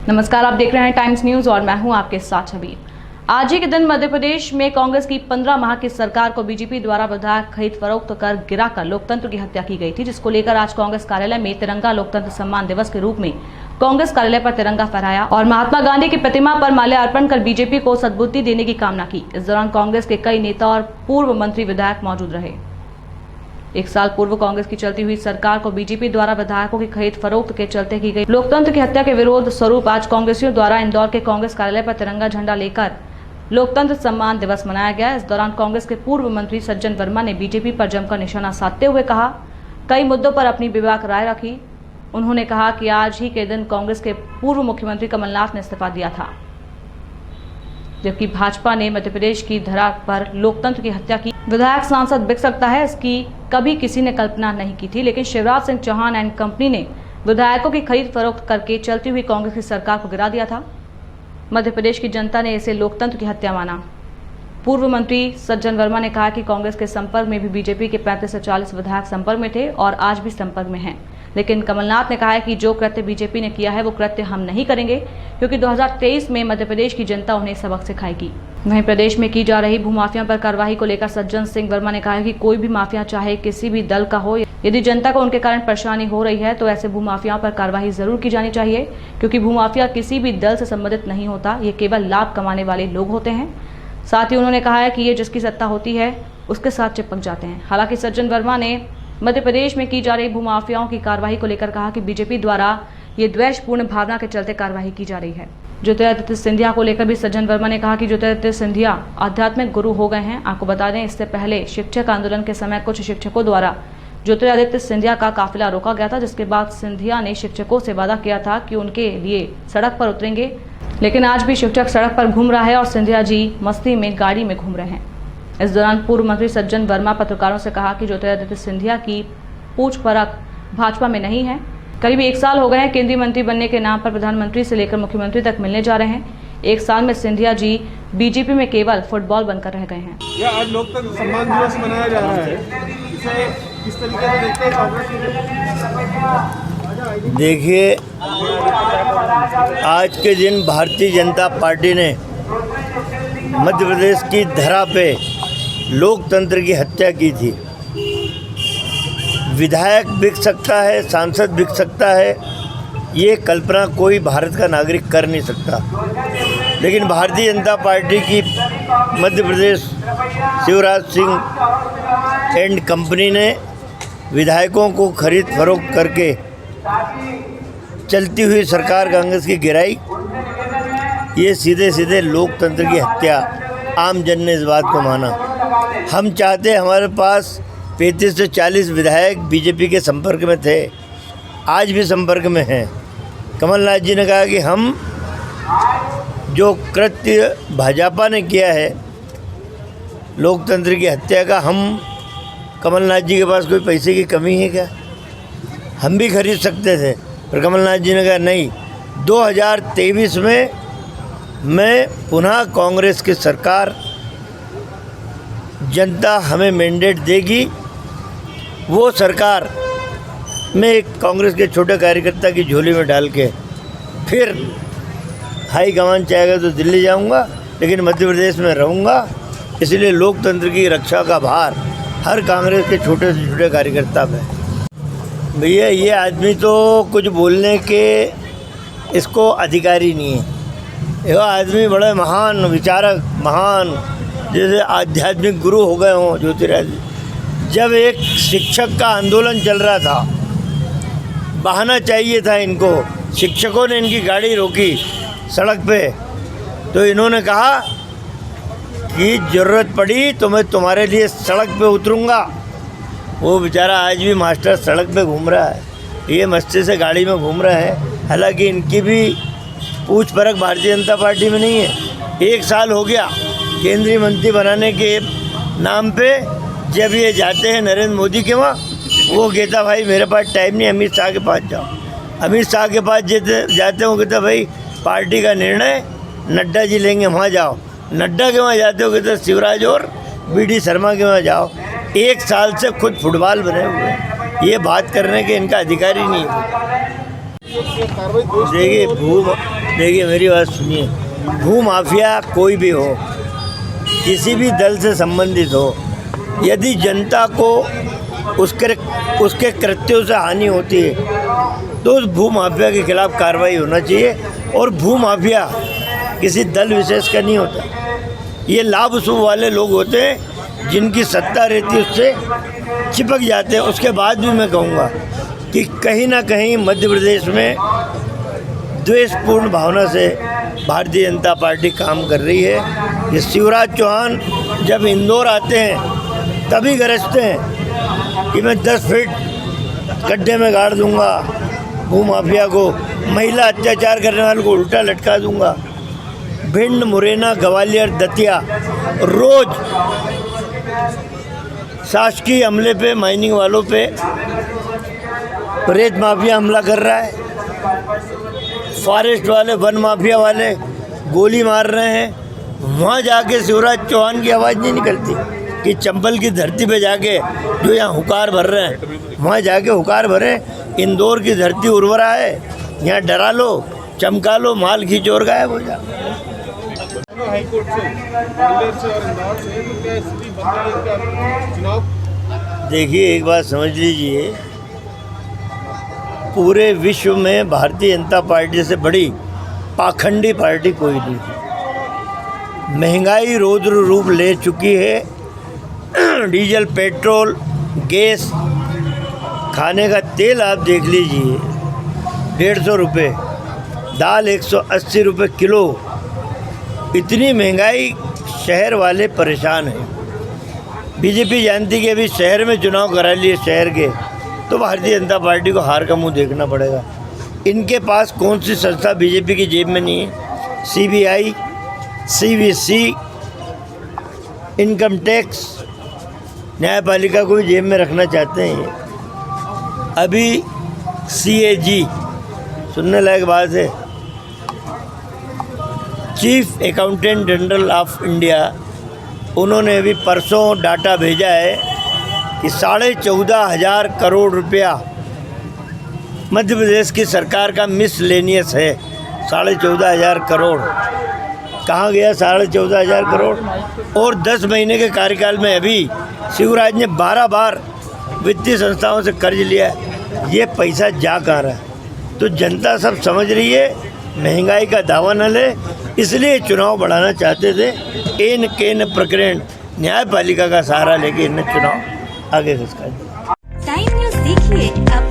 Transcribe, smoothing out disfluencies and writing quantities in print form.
नमस्कार, आप देख रहे हैं टाइम्स न्यूज और मैं हूं आपके साथ छवि। आज ही के दिन मध्य प्रदेश में कांग्रेस की 15 माह की सरकार को बीजेपी द्वारा विधायक खरीद फरोख्त कर गिराकर लोकतंत्र की हत्या की गई थी, जिसको लेकर आज कांग्रेस कार्यालय में तिरंगा लोकतंत्र सम्मान दिवस के रूप में कांग्रेस कार्यालय पर तिरंगा फहराया और महात्मा गांधी की प्रतिमा पर माल्यार्पण कर बीजेपी को सद्बुद्धि देने की कामना की। इस दौरान कांग्रेस के कई नेता और पूर्व मंत्री विधायक मौजूद रहे। एक साल पूर्व कांग्रेस की चलती हुई सरकार को बीजेपी द्वारा विधायकों की खरीद फरोख्त के चलते की गई लोकतंत्र की हत्या के विरोध स्वरूप आज कांग्रेसियों द्वारा इंदौर के कांग्रेस कार्यालय पर तिरंगा झंडा लेकर लोकतंत्र सम्मान दिवस मनाया गया। इस दौरान कांग्रेस के पूर्व मंत्री सज्जन वर्मा ने बीजेपी पर जमकर निशाना साधते हुए कहा, कई मुद्दों पर अपनी विवाद राय रखी। उन्होंने कहा कि आज ही के दिन कांग्रेस के पूर्व मुख्यमंत्री कमलनाथ ने इस्तीफा दिया था, जबकि भाजपा ने मध्य प्रदेश की धरा पर लोकतंत्र की हत्या की। विधायक सांसद बिक सकता है, इसकी कभी किसी ने कल्पना नहीं की थी, लेकिन शिवराज सिंह चौहान एंड कंपनी ने विधायकों की खरीद फरोख्त करके चलती हुई कांग्रेस की सरकार को गिरा दिया था। मध्य प्रदेश की जनता ने इसे लोकतंत्र की हत्या माना। पूर्व मंत्री सज्जन वर्मा ने कहा कि कांग्रेस के संपर्क में भी बीजेपी के 35 से 40 विधायक संपर्क में थे और आज भी संपर्क में हैं, लेकिन कमलनाथ ने कहा है कि जो कृत्य बीजेपी ने किया है वो कृत्य हम नहीं करेंगे, क्योंकि 2023 में मध्य प्रदेश की जनता उन्हें सबक सिखाएगी। वहीं प्रदेश में की जा रही भूमाफिया पर कार्रवाई को लेकर सज्जन सिंह वर्मा ने कहा है कि कोई भी माफिया चाहे किसी भी दल का हो, यदि जनता को उनके कारण परेशानी हो रही है तो ऐसे भूमाफियाओं पर कार्रवाई जरूर की जानी चाहिए, क्योंकि भूमाफिया किसी भी दल से संबंधित नहीं होता, ये केवल लाभ कमाने वाले लोग होते हैं। साथ ही उन्होंने कहा है कि ये जिसकी सत्ता होती है उसके साथ चिपक जाते हैं। हालांकि सज्जन वर्मा ने मध्य प्रदेश में की जा रही भूमाफियाओं की कार्रवाई को लेकर कहा कि बीजेपी द्वारा ये द्वेषपूर्ण भावना के चलते कार्रवाई की जा रही है। ज्योतिरादित्य सिंधिया को लेकर भी सज्जन वर्मा ने कहा कि ज्योतिरादित्य सिंधिया आध्यात्मिक गुरु हो गए हैं। आपको बता दें, इससे पहले शिक्षक आंदोलन के समय कुछ शिक्षकों द्वारा ज्योतिरादित्य सिंधिया का काफिला रोका गया था, जिसके बाद सिंधिया ने शिक्षकों से वादा किया था कि उनके लिए सड़क पर उतरेंगे, लेकिन आज भी शिक्षक सड़क पर घूम रहा है और सिंधिया जी मस्ती में गाड़ी में घूम रहे हैं। इस दौरान पूर्व मंत्री सज्जन वर्मा पत्रकारों से कहा कि ज्योतिरादित्य सिंधिया की पूछ परख भाजपा में नहीं है। करीब 1 साल हो गए हैं केंद्रीय मंत्री बनने के नाम पर प्रधानमंत्री से लेकर मुख्यमंत्री तक मिलने जा रहे हैं। 1 साल में सिंधिया जी बीजेपी में केवल फुटबॉल बनकर रह गए हैं। यह आज लोकतंत्र सम्मान दिवस मनाया जा रहा है, इसे किस तरीके से देखते हैं कांग्रेस? देखिए, आज के दिन भारतीय जनता पार्टी ने मध्य प्रदेश की धरा पे लोकतंत्र की हत्या की थी। विधायक बिक सकता है, सांसद बिक सकता है, ये कल्पना कोई भारत का नागरिक कर नहीं सकता, लेकिन भारतीय जनता पार्टी की मध्य प्रदेश शिवराज सिंह एंड कंपनी ने विधायकों को खरीद फरोख्त करके चलती हुई सरकार कांग्रेस की गिराई। ये सीधे सीधे लोकतंत्र की हत्या। आम जन ने इस बात को माना। हम चाहते, हमारे पास 35 से 40 विधायक बीजेपी के संपर्क में थे, आज भी संपर्क में हैं। कमलनाथ जी ने कहा कि हम जो कृत्य भाजपा ने किया है लोकतंत्र की हत्या का, हम कमलनाथ जी के पास कोई पैसे की कमी है क्या? हम भी खरीद सकते थे, पर कमलनाथ जी ने कहा नहीं, 2023 में मैं पुनः कांग्रेस की सरकार, जनता हमें मैंडेट देगी, वो सरकार मैं एक कांग्रेस के छोटे कार्यकर्ता की झोली में डाल के फिर हाई कमान चाहेगा तो दिल्ली जाऊंगा, लेकिन मध्य प्रदेश में रहूंगा। इसलिए लोकतंत्र की रक्षा का भार हर कांग्रेस के छोटे से छोटे कार्यकर्ता पे। भैया, ये आदमी तो कुछ बोलने के इसको अधिकारी नहीं है। ये आदमी बड़े महान विचारक, महान जैसे आध्यात्मिक गुरु हो गए हों ज्योतिरादित्य। जब एक शिक्षक का आंदोलन चल रहा था, बहाना चाहिए था इनको, शिक्षकों ने इनकी गाड़ी रोकी सड़क पे, तो इन्होंने कहा कि ज़रूरत पड़ी तो मैं तुम्हारे लिए सड़क पे उतरूँगा। वो बेचारा आज भी मास्टर सड़क पे घूम रहा है, ये मस्ती से गाड़ी में घूम रहा है। हालांकि इनकी भी पूछ परख भारतीय जनता पार्टी में नहीं है। 1 साल हो गया केंद्रीय मंत्री बनाने के नाम पे, जब ये जाते हैं नरेंद्र मोदी के वहाँ, वो कहता भाई मेरे पास टाइम नहीं, अमित शाह के पास जाओ। अमित शाह के पास जाते हो, कहता भाई पार्टी का निर्णय नड्डा जी लेंगे, वहाँ जाओ। नड्डा के वहाँ जाते हो, कहते शिवराज और BD शर्मा के वहाँ जाओ। 1 साल से खुद फुटबॉल बने हुए हैं, ये बात करने के इनका अधिकार ही नहीं है। कार्रवाई देखिए मेरी बात सुनिए, भू माफिया कोई भी हो, किसी भी दल से संबंधित हो, यदि जनता को उसके कृत्यों से हानि होती है तो उस भू माफिया के खिलाफ कार्रवाई होना चाहिए। और भू माफिया किसी दल विशेष का नहीं होता, ये लाभ उसूल वाले लोग होते हैं जिनकी सत्ता रहती है उससे चिपक जाते हैं। उसके बाद भी मैं कहूँगा कि कहीं ना कहीं मध्य प्रदेश में द्वेषपूर्ण भावना से भारतीय जनता पार्टी काम कर रही है। ये शिवराज चौहान जब इंदौर आते हैं तभी गरजते हैं कि मैं 10 फीट गड्ढे में गाड़ दूंगा भू माफिया को, महिला अत्याचार करने वालों को उल्टा लटका दूंगा। भिंड, मुरैना, ग्वालियर, दतिया रोज शासकीय अमले पे, माइनिंग वालों पे रेत माफिया हमला कर रहा है, फॉरेस्ट वाले, वन माफिया वाले गोली मार रहे हैं। वहाँ जाके शिवराज चौहान की आवाज़ नहीं निकलती कि चंबल की धरती पे जाके जो यहाँ हुकार भर रहे हैं वहाँ जाके हुकार भरे। इंदौर की धरती उर्वरा है, यहाँ डरा लो, चमका लो, माल खींच और गायब हो जा। हाईकोर्ट से, ग्वालियर से और इंदौर से, तो क्या स्थिति बन रही है क्या चुनाव? देखिए एक बात समझ लीजिए, पूरे विश्व में भारतीय जनता पार्टी से बड़ी पाखंडी पार्टी कोई नहीं है। महंगाई रौद्र रूप ले चुकी है। डीजल, पेट्रोल, गैस, खाने का तेल आप देख लीजिए 150 रुपये, दाल 180 रुपये किलो। इतनी महंगाई, शहर वाले परेशान हैं। बीजेपी जानती कि अभी शहर में चुनाव करा लिए शहर के, तो भारतीय जनता पार्टी को हार का मुंह देखना पड़ेगा। इनके पास कौन सी संस्था बीजेपी की जेब में नहीं है? सीबीआई, सीवीसी, इनकम टैक्स, न्यायपालिका को भी जेब में रखना चाहते हैं। अभी सीएजी, सुनने लायक बात है, chief accountant general of India, उन्होंने अभी परसों डाटा भेजा है कि 14,500 करोड़ रुपया मध्य प्रदेश की सरकार का मिसलेनियस है। 14,500 करोड़ कहाँ गया? 14,500 करोड़। और 10 महीने के कार्यकाल में अभी शिवराज ने 12 बार वित्तीय संस्थाओं से कर्ज लिया है। ये पैसा जा कहाँ रहा है? तो जनता सब समझ रही है, महंगाई का दावा न ले, इसलिए चुनाव बढ़ाना चाहते थे। एन केन प्रकरण न्यायपालिका का सहारा लेके इन्हें चुनाव आगे खिसका दिया। टाइम न्यूज़ देखिए अब